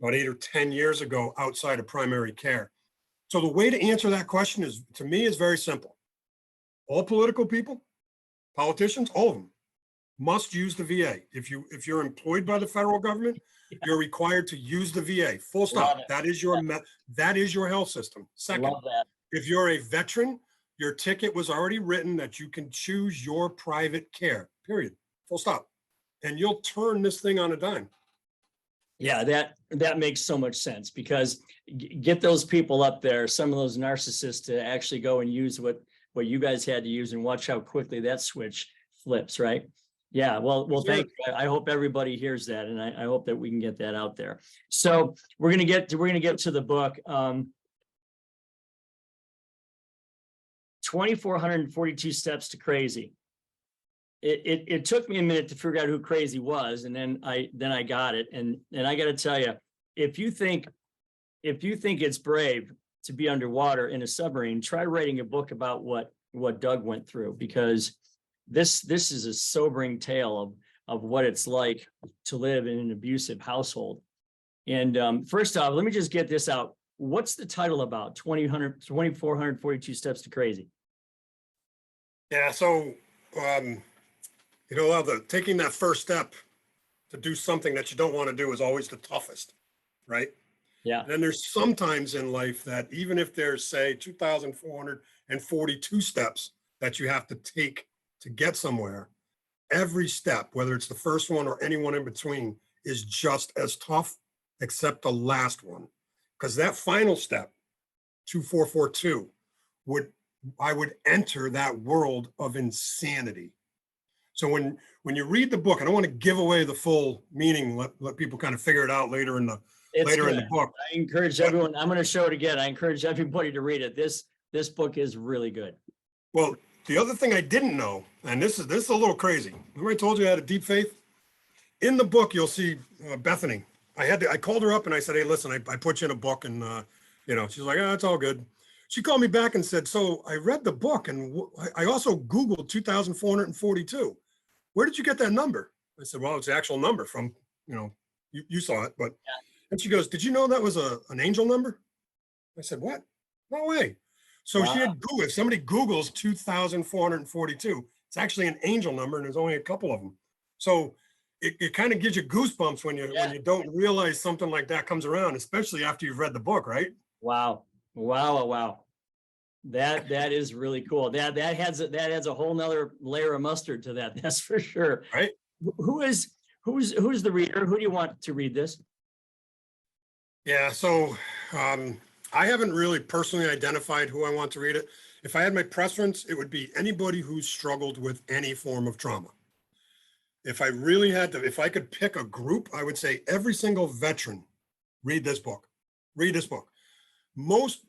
8 or 10 years ago outside of primary care. So the way to answer that question is, to me, is very simple. All political people, politicians, all of them must use the VA. If you're employed by the federal government, you're required to use the VA. Full stop. That is your health system. Second, if you're a veteran, your ticket was already written that you can choose your private care. Period. Full stop. And you'll turn this thing on a dime. Yeah, that makes so much sense, because get those people up there, some of those narcissists, to actually go and use what you guys had to use, and watch how quickly that switch flips, right? Yeah, well, Yes, sir. thank you. I hope everybody hears that, and I hope that we can get that out there. So we're gonna get to the book. 2,442 steps to crazy. It took me a minute to figure out who crazy was, and then I got it. And I got to tell you, if you think it's brave to be underwater in a submarine, try writing a book about what Doug went through, because this is a sobering tale of what it's like to live in an abusive household. And first off, let me just get this out. What's the title about? 2,442 steps to crazy. Yeah. So, taking that first step to do something that you don't want to do is always the toughest, right? Yeah. And then there's sometimes in life that even if there's, say, 2,442 steps that you have to take to get somewhere, every step, whether it's the first one or anyone in between, is just as tough, except the last one. Because that final step, 2,442, I would enter that world of insanity. So when you read the book, I don't want to give away the full meaning. Let people kind of figure it out later in the book. I encourage everyone. I'm going to show it again. I encourage everybody to read it. This book is really good. Well, the other thing I didn't know, and this is a little crazy. Remember I told you I had a deep faith? In the book, you'll see Bethany. I called her up and I said, hey, listen, I put you in a book, and she's like, oh, it's all good. She called me back and said, so I read the book, and I also Googled 2,442. Where did you get that number? I said, well, it's the actual number from, you saw it, but, Yeah. And she goes, did you know that was an angel number? I said, what? No way. So Wow. she had Googled, if somebody Googles 2,442, it's actually an angel number, and there's only a couple of them. So it kind of gives you goosebumps when you don't realize something like that comes around, especially after you've read the book, right? Wow. That is really cool. That adds a whole nother layer of mustard to that. That's for sure. Right. Who's the reader? Who do you want to read this? Yeah. So I haven't really personally identified who I want to read it. If I had my preference, it would be anybody who's struggled with any form of trauma. If I really had to, if I could pick a group, I would say every single veteran, read this book. Read this book. Most,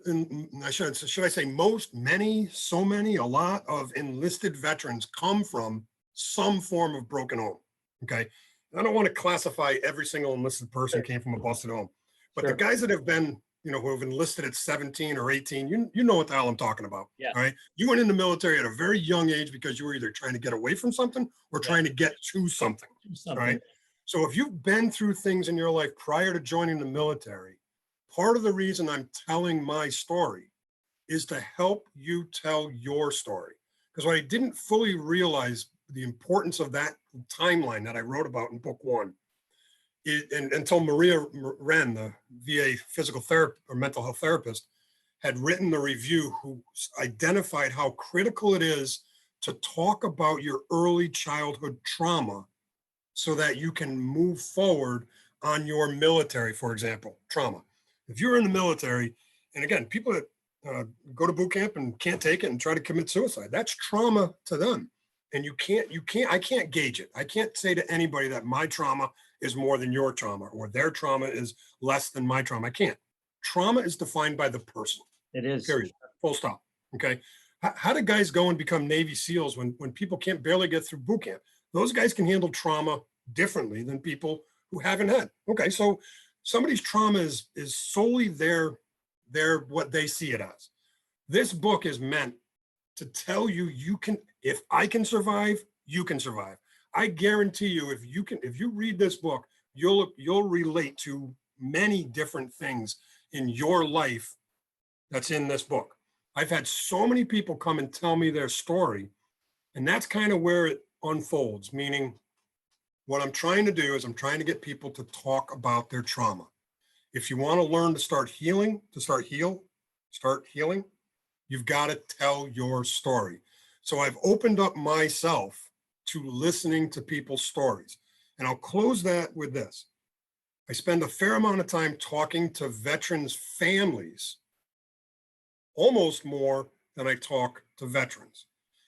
should I say most, many, so many, a lot of enlisted veterans come from some form of broken home. Okay. I don't want to classify every single enlisted person came from a busted home, but the guys that have been, who have enlisted at 17 or 18, you know what the hell I'm talking about. Yeah. All right. You went in the military at a very young age because you were either trying to get away from something or trying to get to something. All right. So if you've been through things in your life prior to joining the military, part of the reason I'm telling my story is to help you tell your story. Because what I didn't fully realize the importance of that timeline that I wrote about in book one, and until Maria Wren, the VA physical therapist or mental health therapist, had written the review, who identified how critical it is to talk about your early childhood trauma so that you can move forward on your military, for example, trauma. If you're in the military, and again, people that go to boot camp and can't take it and try to commit suicide, that's trauma to them. And I can't gauge it. I can't say to anybody that my trauma is more than your trauma or their trauma is less than my trauma. I can't. Trauma is defined by the person. It is. Period. Full stop. Okay. How do guys go and become Navy SEALs when people can't barely get through boot camp? Those guys can handle trauma differently than people who haven't had. Okay. So somebody's trauma is solely their what they see it as. This book is meant to tell you, if I can survive, you can survive. I guarantee you, if you read this book, you'll relate to many different things in your life that's in this book. I've had so many people come and tell me their story, and that's kind of where it unfolds, meaning what I'm trying to do is I'm trying to get people to talk about their trauma. If you want to learn to start healing, you've got to tell your story. So I've opened up myself to listening to people's stories. And I'll close that with this. I spend a fair amount of time talking to veterans' families, almost more than I talk to veterans.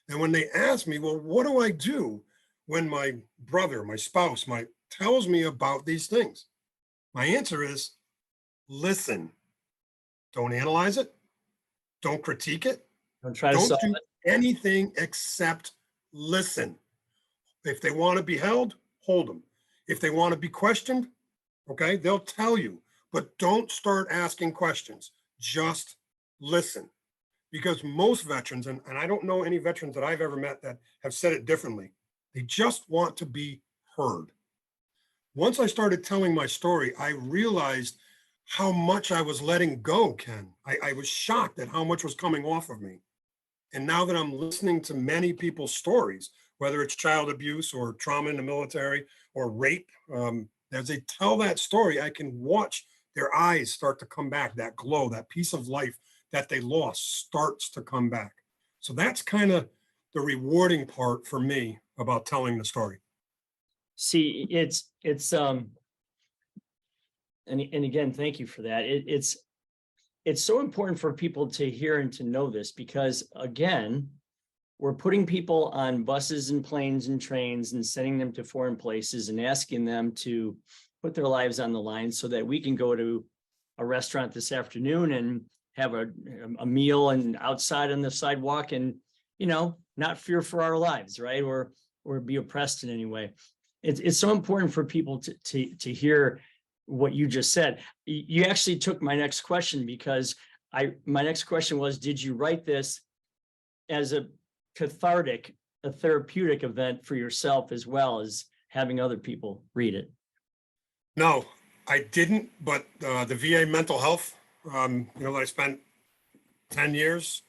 And when they ask me, well, what do I do? when my brother, my spouse, tells me about these things? My answer is listen. Don't analyze it. Don't critique it. Don't try to Don't solve do it. anything except listen. If they want to be held, hold them. If they want to be questioned, okay, they'll tell you, but don't start asking questions. Just listen. Because most veterans, and I don't know any veterans that I've ever met that have said it differently, they just want to be heard. Once I started telling my story, I realized how much I was letting go, Ken. I was shocked at how much was coming off of me. And now that I'm listening to many people's stories, whether it's child abuse or trauma in the military or rape, as they tell that story, I can watch their eyes start to come back, that glow, that piece of life that they lost starts to come back. So that's kind of the rewarding part for me about telling the story. See, and again, thank you for that. It's so important for people to hear and to know this, because again, we're putting people on buses and planes and trains and sending them to foreign places and asking them to put their lives on the line so that we can go to a restaurant this afternoon and have a meal and outside on the sidewalk and, not fear for our lives, right? Or be oppressed in any way. It's so important for people to hear what you just said. You actually took my next question, because my next question was, did you write this as a therapeutic event for yourself, as well as having other people read it? No, I didn't, but the VA mental health, that I spent 10 years,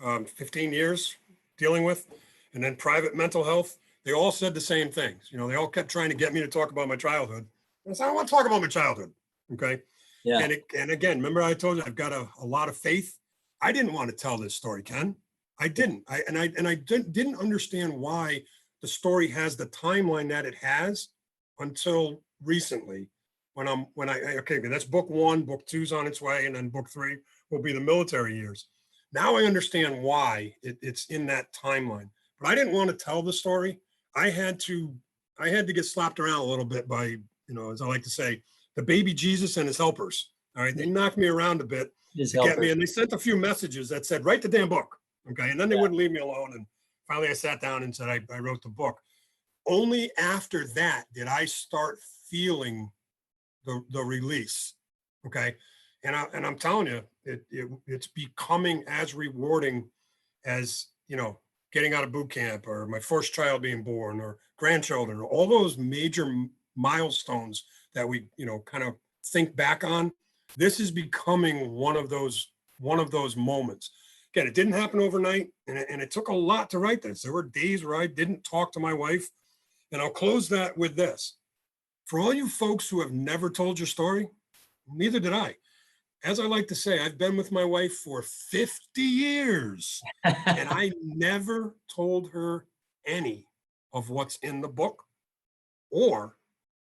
15 years dealing with, and then private mental health, they all said the same things. They all kept trying to get me to talk about my childhood. I said, I don't want to talk about my childhood. Okay. Yeah. And again, remember I told you I've got a lot of faith. I didn't want to tell this story, Ken. I didn't. I didn't understand why the story has the timeline that it has until recently. Okay, that's book 1, book 2's on its way, and then book 3 will be the military years. Now I understand why it's in that timeline. But I didn't want to tell the story. I had to get slapped around a little bit by, as I like to say, the baby Jesus and his helpers. All right, they knocked me around a bit to get me, and they sent a few messages that said, write the damn book. Okay, and then they wouldn't leave me alone. And finally, I sat down and said, I wrote the book. Only after that did I start feeling the release. Okay, and I'm telling you, it's becoming as rewarding as getting out of boot camp, or my first child being born, or grandchildren, or all those major milestones that we kind of think back on. This is becoming one of those moments. Again, it didn't happen overnight, and it took a lot to write this. There were days where I didn't talk to my wife, and I'll close that with this. For all you folks who have never told your story, neither did I. As I like to say, I've been with my wife for 50 years, and I never told her any of what's in the book or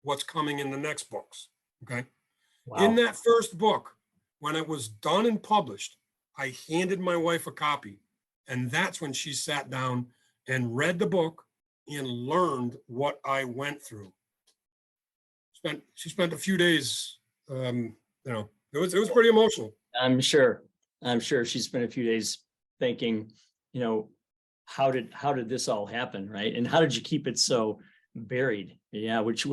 what's coming in the next books. Okay. Wow. In that first book, when it was done and published, I handed my wife a copy, and that's when she sat down and read the book and learned what I went through. She spent a few days, it was pretty emotional. I'm sure she spent a few days thinking, how did this all happen, right? And how did you keep it so buried? Yeah, which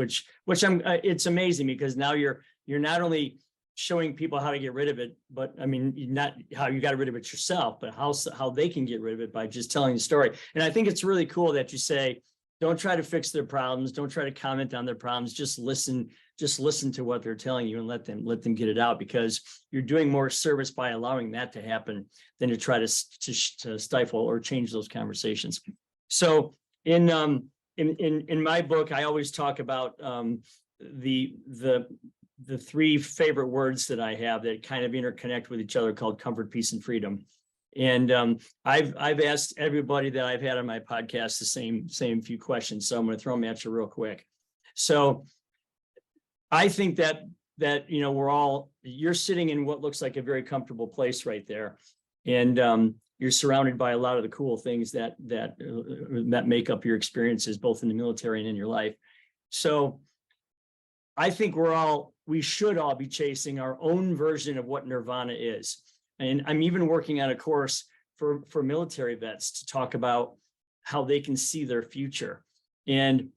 it's amazing, because now you're not only showing people how to get rid of it, but I mean, not how you got rid of it yourself, but how they can get rid of it by just telling the story. And I think it's really cool that you say, don't try to fix their problems. Don't try to comment on their problems. Just listen to what they're telling you and let them get it out, because you're doing more service by allowing that to happen than to try to stifle or change those conversations. So in my book, I always talk about the 3 favorite words that I have that kind of interconnect with each other, called comfort, peace, and freedom. And I've asked everybody that I've had on my podcast the same few questions. So I'm going to throw them at you real quick. So I think that you're sitting in what looks like a very comfortable place right there. And you're surrounded by a lot of the cool things that make up your experiences, both in the military and in your life. So I think we should all be chasing our own version of what nirvana is. And I'm even working on a course for military vets to talk about how they can see their future. And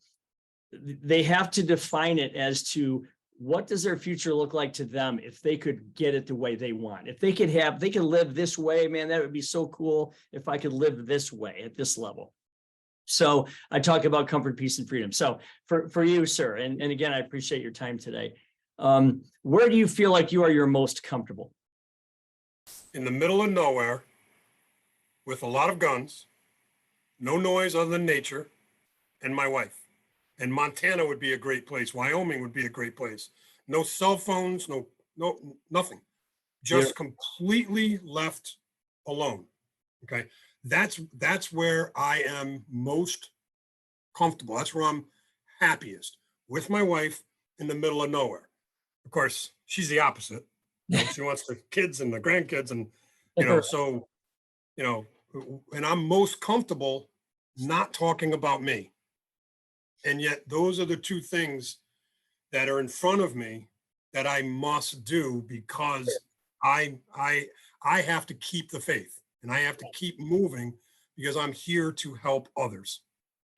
they have to define it as to what does their future look like to them if they could get it the way they want. If they could live this way, man, that would be so cool if I could live this way at this level. So I talk about comfort, peace, and freedom. So for you, sir, and again, I appreciate your time today. Where do you feel like you are your most comfortable? In the middle of nowhere with a lot of guns, no noise other than nature, and my wife. And Montana would be a great place. Wyoming would be a great place. No cell phones, no, nothing. Just completely left alone. Okay. That's where I am most comfortable. That's where I'm happiest, with my wife in the middle of nowhere. Of course, she's the opposite. She wants the kids and the grandkids, and so and I'm most comfortable not talking about me. And yet those are the two things that are in front of me that I must do, because I have to keep the faith, and I have to keep moving, because I'm here to help others.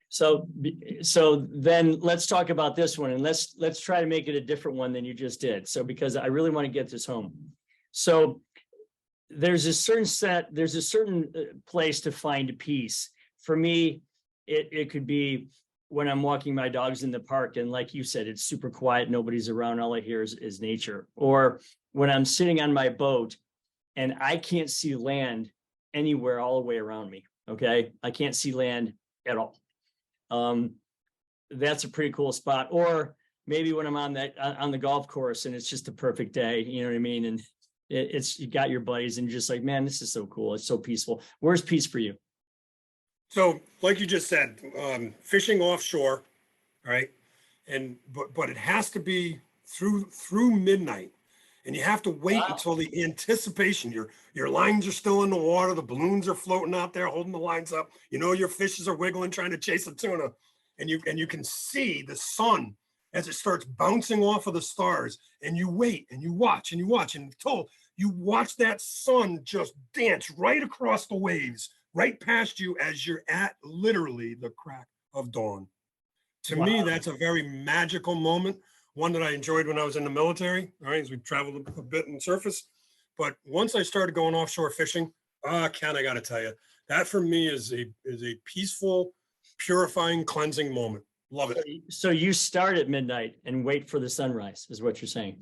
So then let's talk about this one, and let's try to make it a different one than you just did. So, because I really want to get this home. So there's a certain place to find peace. For me, it could be when I'm walking my dogs in the park, and like you said, it's super quiet, nobody's around, all I hear is nature. Or when I'm sitting on my boat and I can't see land anywhere all the way around me. Okay. I can't see land at all. That's a pretty cool spot. Or maybe when I'm on the golf course and it's just a perfect day, you know what I mean? And you got your buddies and you're just like, man, this is so cool. It's so peaceful. Where's peace for you? So, like you just said, fishing offshore, right? But it has to be through midnight, and you have to wait until the anticipation. Your lines are still in the water, the balloons are floating out there, holding the lines up. Your fishes are wiggling, trying to chase a tuna, and you can see the sun as it starts bouncing off of the stars, and you wait and you watch until you watch that sun just dance right across the waves, right past you, as you're at literally the crack of dawn. To me, that's a very magical moment, one that I enjoyed when I was in the military, all right, as we traveled a bit in surface. But once I started going offshore fishing, Ken, I got to tell you, that for me is a peaceful, purifying, cleansing moment. Love it. So you start at midnight and wait for the sunrise, is what you're saying?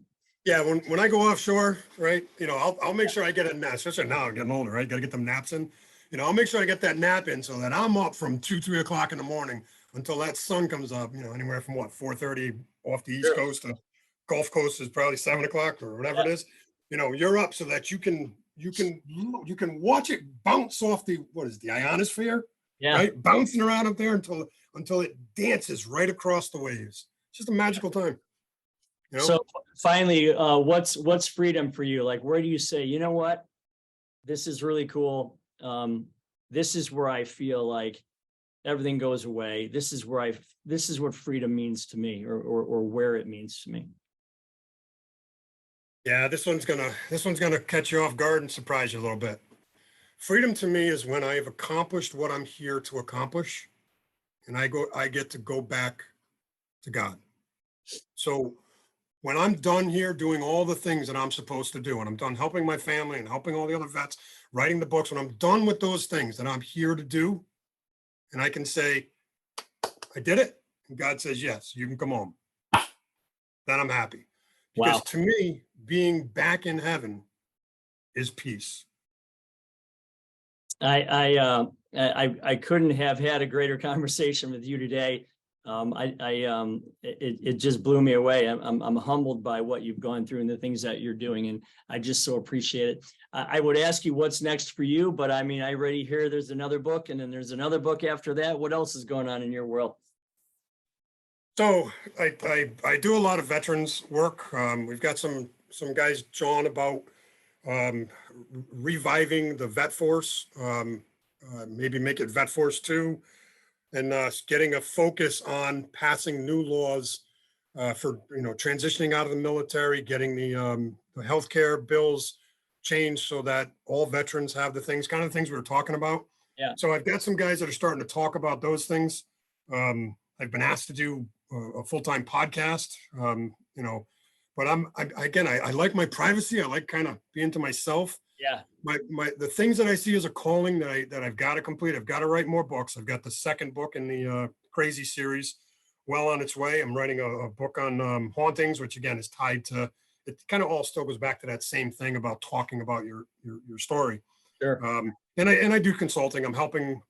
Yeah, when I go offshore, right, I'll make sure I get a nap, especially now I'm getting older, right? Got to get them naps in. I'll make sure I get that nap in so that I'm up from 2-3 o'clock in the morning until that sun comes up, anywhere from 4:30 off the East Coast to Gulf Coast is probably 7 o'clock or whatever it is. You're up so that you can watch it bounce off the ionosphere, right? Bouncing around up there until it dances right across the waves. It's just a magical time. So finally, what's freedom for you? Like, where do you say, you know what, this is really cool. This is where I feel like everything goes away. This is what freedom means to me, or where it means to me. Yeah, this one's gonna catch you off guard and surprise you a little bit. Freedom to me is when I've accomplished what I'm here to accomplish, and I get to go back to God. So when I'm done here doing all the things that I'm supposed to do, and I'm done helping my family and helping all the other vets, writing the books, when I'm done with those things that I'm here to do, and I can say, I did it, and God says, yes, you can come home, then I'm happy. Because to me, being back in heaven is peace. I couldn't have had a greater conversation with you today. It just blew me away. I'm humbled by what you've gone through and the things that you're doing, and I just so appreciate it. I would ask you what's next for you, but I mean, I already hear there's another book, and then there's another book after that. What else is going on in your world? So I do a lot of veterans work. We've got some guys jawing about reviving the vet force, maybe make it vet force 2, and getting a focus on passing new laws for, transitioning out of the military, getting the healthcare bills changed so that all veterans have the things we were talking about. Yeah. So I've got some guys that are starting to talk about those things. I've been asked to do a full-time podcast, but I like my privacy. I like kind of being to myself. Yeah. The things that I see as a calling that I've got to complete. I've got to write more books. I've got the second book in the Crazy series well on its way. I'm writing a book on hauntings, which again is tied to, it kind of all still goes back to that same thing about talking about your story. Sure. And I do consulting. I'm helping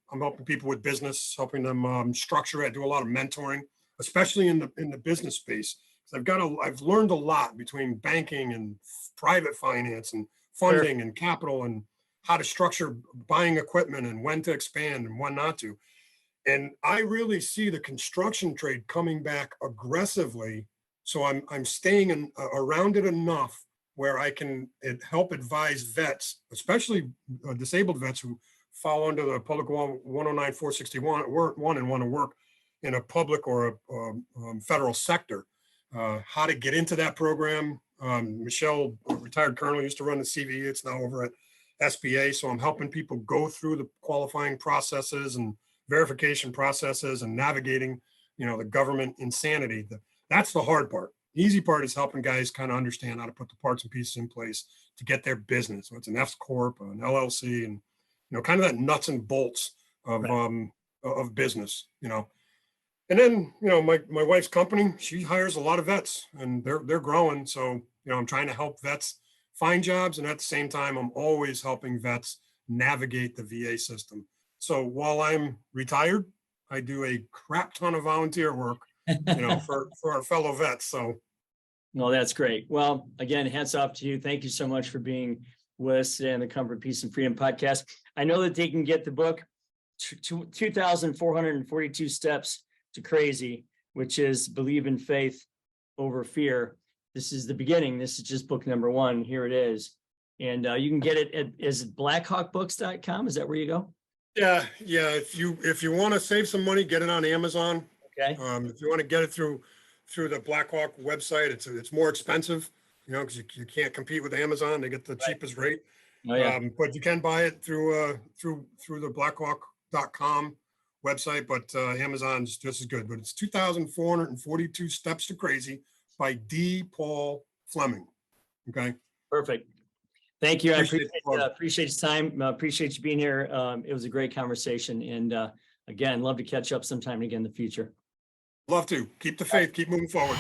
people with business, helping them structure it. I do a lot of mentoring, especially in the business space. I've learned a lot between banking and private finance and funding and capital and how to structure buying equipment and when to expand and when not to. And I really see the construction trade coming back aggressively. So I'm staying around it enough where I can help advise vets, especially disabled vets who fall under the Public Law 109-461 and want to work in a public or a federal sector. How to get into that program. Michelle, a retired colonel, used to run the CVE. It's now over at SBA. So I'm helping people go through the qualifying processes and verification processes and navigating, the government insanity. That's the hard part. The easy part is helping guys kind of understand how to put the parts and pieces in place to get their business. So it's an F Corp, an LLC, and, kind of that nuts and bolts of, of business, And then, my wife's company, she hires a lot of vets and they're growing. So, I'm trying to help vets find jobs. And at the same time, I'm always helping vets navigate the VA system. So while I'm retired, I do a crap ton of volunteer work, for our fellow vets. So. No, that's great. Well, again, hats off to you. Thank you so much for being with us today on the Comfort, Peace, and Freedom podcast. I know that they can get the book, 2,442 Steps to Crazy, which is Believe in Faith Over Fear. This is the beginning. This is just book number 1. Here it is. And you can get it is it blackhawkbooks.com? Is that where you go? Yeah. If you want to save some money, get it on Amazon. Okay. If you want to get it through the Blackhawk website, it's more expensive, because you can't compete with Amazon. They get the cheapest rate. Oh, yeah. But you can buy it through the blackhawk.com website, but Amazon's just as good. But it's 2,442 Steps to Crazy by D. Paul Fleming. Okay. Perfect. Thank you. I appreciate your time. Appreciate you being here. It was a great conversation. And again, love to catch up sometime again in the future. Love to. Keep the faith. Keep moving forward.